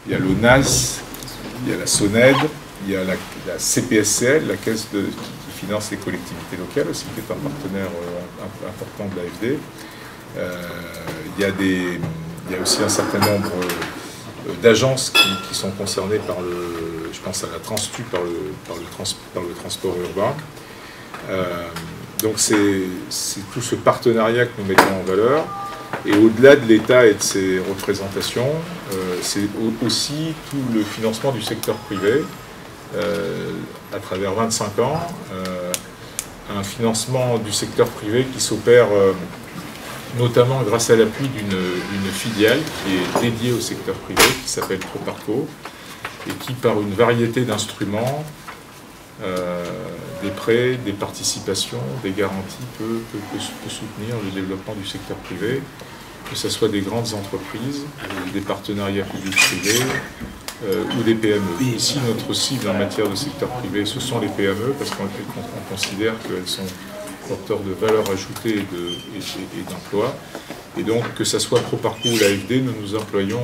il y a l'ONAS, il y a la SONED, il y a la CPSCL, la caisse qui finance les collectivités locales aussi, qui est un partenaire important de l'AFD. Il y a aussi un certain nombre d'agences qui sont concernées par je pense à la Transtu, par le transport urbain. Donc c'est tout ce partenariat que nous mettons en valeur. Et au-delà de l'État et de ses représentations, c'est aussi tout le financement du secteur privé à travers 25 ans. Un financement du secteur privé qui s'opère notamment grâce à l'appui d'une filiale qui est dédiée au secteur privé, qui s'appelle Proparco, et qui, par une variété d'instruments, des prêts, des participations, des garanties, peut soutenir le développement du secteur privé, que ce soit des grandes entreprises, des partenariats publics-privés ou des PME. Ici, notre cible en matière de secteur privé, ce sont les PME, parce qu'on considère qu'elles sont porteurs de valeur ajoutée et d'emploi. Et donc, que ce soit Proparco ou l'AFD, nous nous employons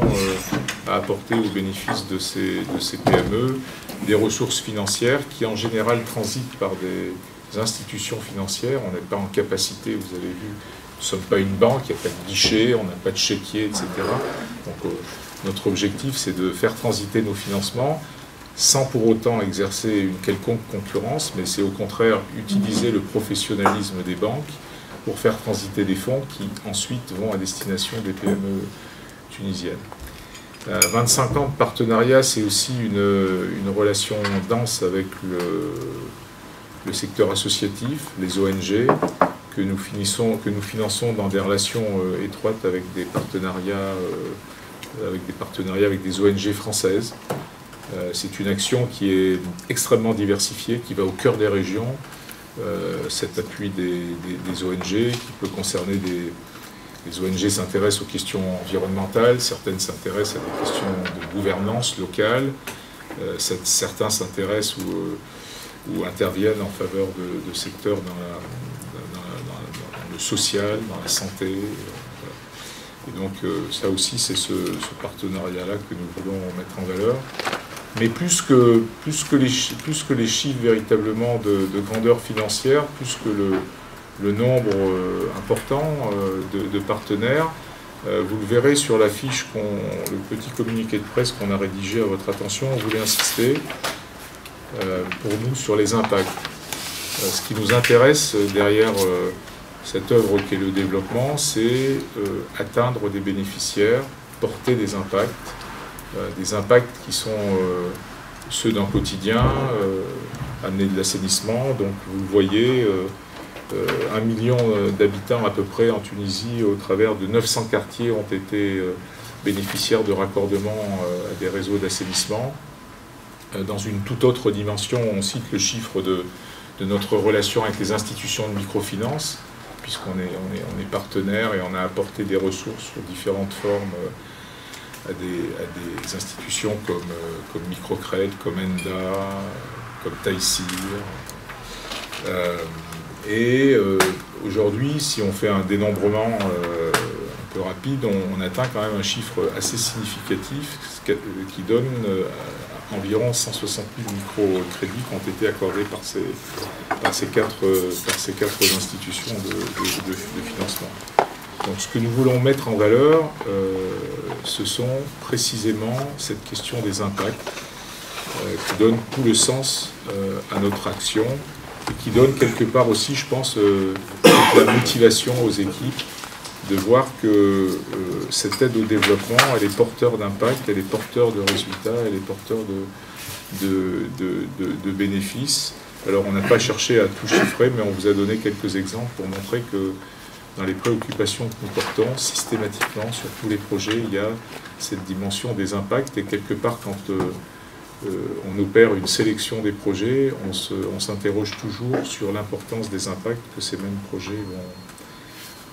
à apporter au bénéfice de ces PME des ressources financières qui, en général, transitent par des institutions financières. On n'est pas en capacité, vous avez vu, nous ne sommes pas une banque, il n'y a pas de guichet, on n'a pas de chéquier, etc. Donc, notre objectif, c'est de faire transiter nos financements sans pour autant exercer une quelconque concurrence, mais c'est au contraire utiliser le professionnalisme des banques pour faire transiter des fonds qui ensuite vont à destination des PME tunisiennes. 25 ans de partenariat, c'est aussi une relation dense avec le secteur associatif, les ONG, que nous finançons dans des relations étroites avec des partenariats avec des ONG françaises. C'est une action qui est extrêmement diversifiée, qui va au cœur des régions. Cet appui des ONG qui peut concerner les ONG s'intéressent aux questions environnementales, certaines s'intéressent à des questions de gouvernance locale, certains s'intéressent ou interviennent en faveur de secteurs dans le social, dans la santé. Et donc ça aussi, c'est ce partenariat-là que nous voulons mettre en valeur. Mais plus que les chiffres véritablement de grandeur financière, plus que le nombre important de partenaires, vous le verrez sur l'affiche, le petit communiqué de presse qu'on a rédigé à votre attention, on voulait insister pour nous sur les impacts. Ce qui nous intéresse derrière cette œuvre qu'est le développement, c'est atteindre des bénéficiaires, porter des impacts qui sont ceux d'un quotidien, amener de l'assainissement. Donc vous voyez 1 million d'habitants à peu près en Tunisie, au travers de 900 quartiers ont été bénéficiaires de raccordement à des réseaux d'assainissement. Dans une toute autre dimension, on cite le chiffre de notre relation avec les institutions de microfinance, puisqu'on est partenaire et on a apporté des ressources sous différentes formes à des institutions comme Microcred, comme ENDA, comme Taïsir. Aujourd'hui, si on fait un dénombrement un peu rapide, on atteint quand même un chiffre assez significatif qui donne environ 160 000 microcrédits qui ont été accordés par ces quatre institutions de financement. Donc ce que nous voulons mettre en valeur, ce sont précisément cette question des impacts qui donne tout le sens à notre action et qui donne quelque part aussi, je pense, la motivation aux équipes de voir que cette aide au développement, elle est porteur d'impact, elle est porteur de résultats, elle est porteur de bénéfices. Alors on n'a pas cherché à tout chiffrer, mais on vous a donné quelques exemples pour montrer que dans les préoccupations que nous portons, systématiquement sur tous les projets, il y a cette dimension des impacts. Et quelque part, quand on opère une sélection des projets, on s'interroge toujours sur l'importance des impacts que ces mêmes projets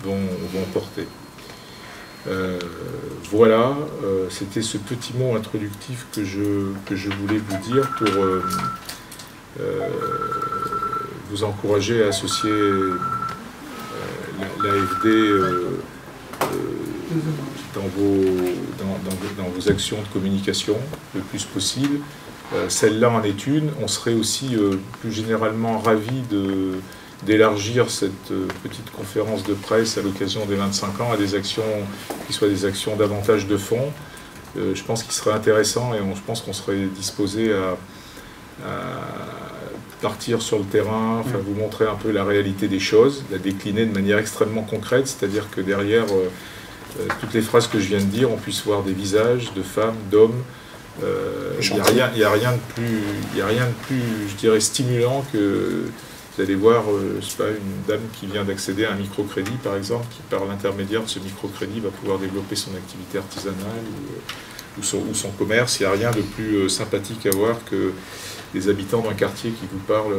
vont porter. Voilà, c'était ce petit mot introductif que je voulais vous dire pour vous encourager à associer l'AFD dans vos actions de communication le plus possible. Celle-là en est une. On serait aussi plus généralement ravis d'élargir cette petite conférence de presse à l'occasion des 25 ans à des actions qui soient des actions davantage de fond. Je pense qu'il serait intéressant et je pense qu'on serait disposé à partir sur le terrain, enfin, vous montrer un peu la réalité des choses, la décliner de manière extrêmement concrète, c'est-à-dire que derrière toutes les phrases que je viens de dire, on puisse voir des visages de femmes, d'hommes. Il n'y a rien de plus, je dirais, stimulant que vous allez voir, je sais pas, une dame qui vient d'accéder à un microcrédit, par exemple, qui par l'intermédiaire de ce microcrédit va pouvoir développer son activité artisanale ou son commerce. Il n'y a rien de plus sympathique à voir que les habitants d'un quartier qui vous parlent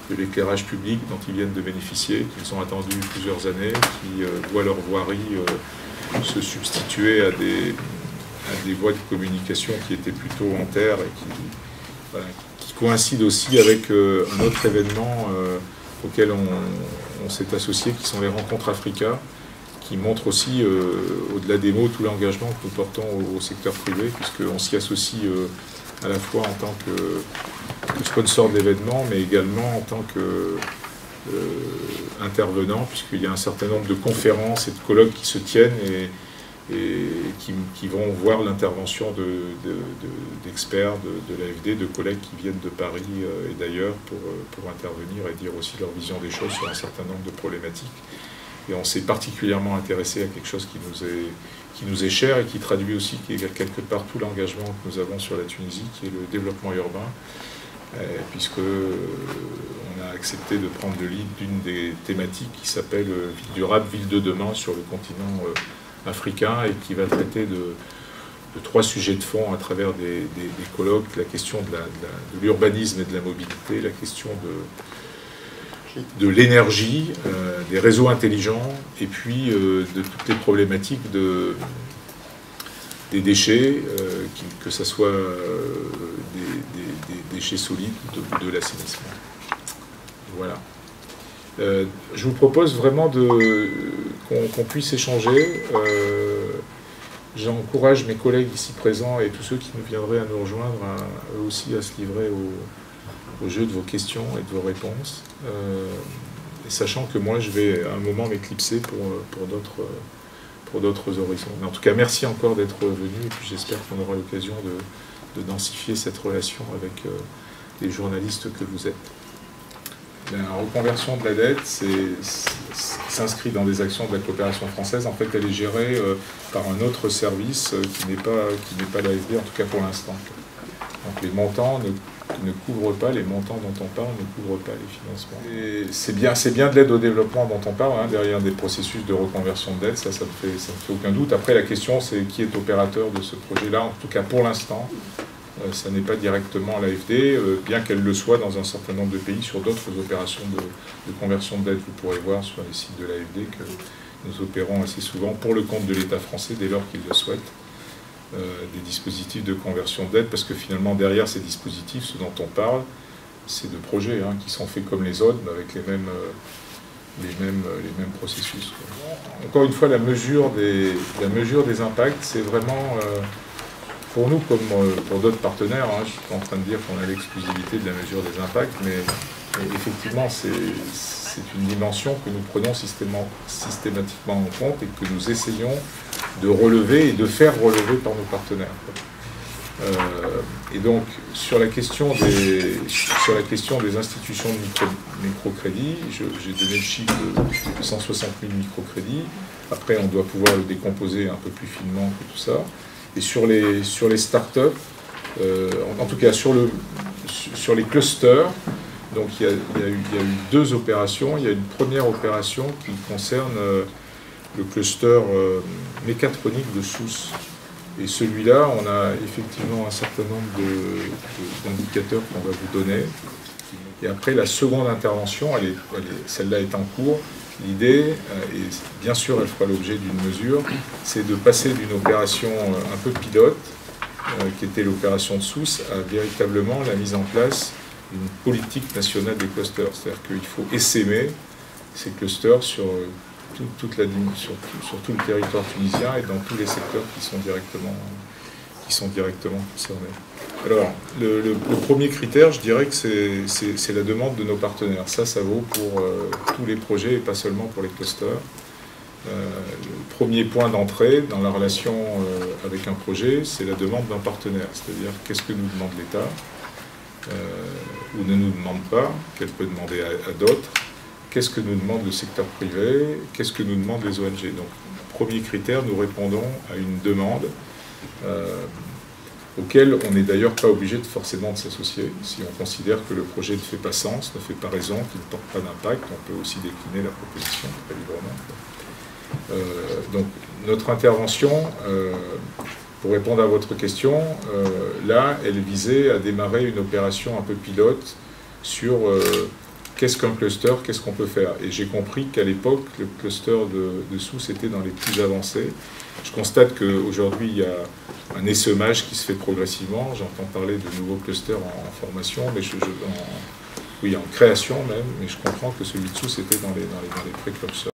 de l'éclairage public dont ils viennent de bénéficier, qu'ils ont attendu plusieurs années, qui voient leur voirie se substituer à des voies de communication qui étaient plutôt en terre et qui coïncident aussi avec un autre événement auquel on s'est associé, qui sont les rencontres Africa, qui montrent aussi, au-delà des mots, tout l'engagement que nous portons au secteur privé, puisqu'on s'y associe à la fois en tant que sponsor de l'événement, mais également en tant qu'intervenant, puisqu'il y a un certain nombre de conférences et de colloques qui se tiennent et qui vont voir l'intervention d'experts de l'AFD, de collègues qui viennent de Paris et d'ailleurs pour intervenir et dire aussi leur vision des choses sur un certain nombre de problématiques. Et on s'est particulièrement intéressé à quelque chose qui nous est cher et qui traduit aussi quelque part tout l'engagement que nous avons sur la Tunisie, qui est le développement urbain, puisqu'on a accepté de prendre le lead d'une des thématiques qui s'appelle Ville durable, ville de demain sur le continent africain et qui va traiter de 3 sujets de fond à travers des colloques, la question de l'urbanisme et de la mobilité, la question de l'énergie, des réseaux intelligents, et puis de toutes les problématiques des déchets, que ce soit des déchets solides ou de l'assainissement. Voilà. Je vous propose vraiment qu'on puisse échanger. J'encourage mes collègues ici présents et tous ceux qui nous viendraient à nous rejoindre, eux aussi à se livrer au jeu de vos questions et de vos réponses, et sachant que moi je vais à un moment m'éclipser pour d'autres horizons. Mais en tout cas, merci encore d'être venu, et puis j'espère qu'on aura l'occasion de densifier cette relation avec les journalistes que vous êtes. La reconversion de la dette s'inscrit dans des actions de la coopération française. En fait, elle est gérée par un autre service qui n'est pas l'AFD, en tout cas pour l'instant. Donc les montants ne couvrent pas, les montants dont on parle ne couvrent pas les financements. C'est bien de l'aide au développement dont on parle, hein, derrière des processus de reconversion de dette, ça ne fait aucun doute. Après, la question, c'est qui est opérateur de ce projet-là. En tout cas, pour l'instant, ça n'est pas directement l'AFD, bien qu'elle le soit dans un certain nombre de pays sur d'autres opérations de conversion de dette. Vous pourrez voir sur les sites de l'AFD que nous opérons assez souvent pour le compte de l'État français, dès lors qu'il le souhaite, des dispositifs de conversion de dette, parce que finalement, derrière ces dispositifs, ce dont on parle, c'est de projets qui sont faits comme les autres, mais avec les mêmes processus. Encore une fois, la mesure des impacts, c'est vraiment... pour nous, comme pour d'autres partenaires, je ne suis pas en train de dire qu'on a l'exclusivité de la mesure des impacts, mais effectivement, c'est une dimension que nous prenons systématiquement en compte et que nous essayons de relever et de faire relever par nos partenaires. Et donc, sur la question des institutions de microcrédit, j'ai donné le chiffre de 160 000 microcrédits. Après, on doit pouvoir le décomposer un peu plus finement que tout ça. Et sur les startups, en tout cas sur les clusters, donc il y a eu 2 opérations. Il y a une première opération qui concerne le cluster mécatronique de Sousse. Et celui-là, on a effectivement un certain nombre d'indicateurs qu'on va vous donner. Et après, la seconde intervention, celle-là est en cours. L'idée, et bien sûr elle fera l'objet d'une mesure, c'est de passer d'une opération un peu pilote, qui était l'opération de Sousse, à véritablement la mise en place d'une politique nationale des clusters. C'est-à-dire qu'il faut essaimer ces clusters sur sur tout le territoire tunisien et dans tous les secteurs qui sont directement concernés. Alors, le premier critère, je dirais que c'est la demande de nos partenaires. Ça vaut pour tous les projets et pas seulement pour les clusters. Le premier point d'entrée dans la relation avec un projet, c'est la demande d'un partenaire. C'est-à-dire, qu'est-ce que nous demande l'État ou ne nous demande pas, qu'elle peut demander à d'autres. Qu'est-ce que nous demande le secteur privé? Qu'est-ce que nous demandent les ONG? Donc, premier critère, nous répondons à une demande auquel on n'est d'ailleurs pas obligé forcément de s'associer. Si on considère que le projet ne fait pas sens, ne fait pas raison, qu'il ne porte pas d'impact, on peut aussi décliner la proposition très librement. Donc, notre intervention, pour répondre à votre question, là, elle visait à démarrer une opération un peu pilote sur qu'est-ce qu'un cluster, qu'est-ce qu'on peut faire. Et j'ai compris qu'à l'époque, le cluster de Sousse était dans les plus avancés. Je constate qu'aujourd'hui, il y a un essaimage qui se fait progressivement. J'entends parler de nouveaux clusters en formation, mais oui, en création même, mais je comprends que celui de Sousse était dans les précurseurs.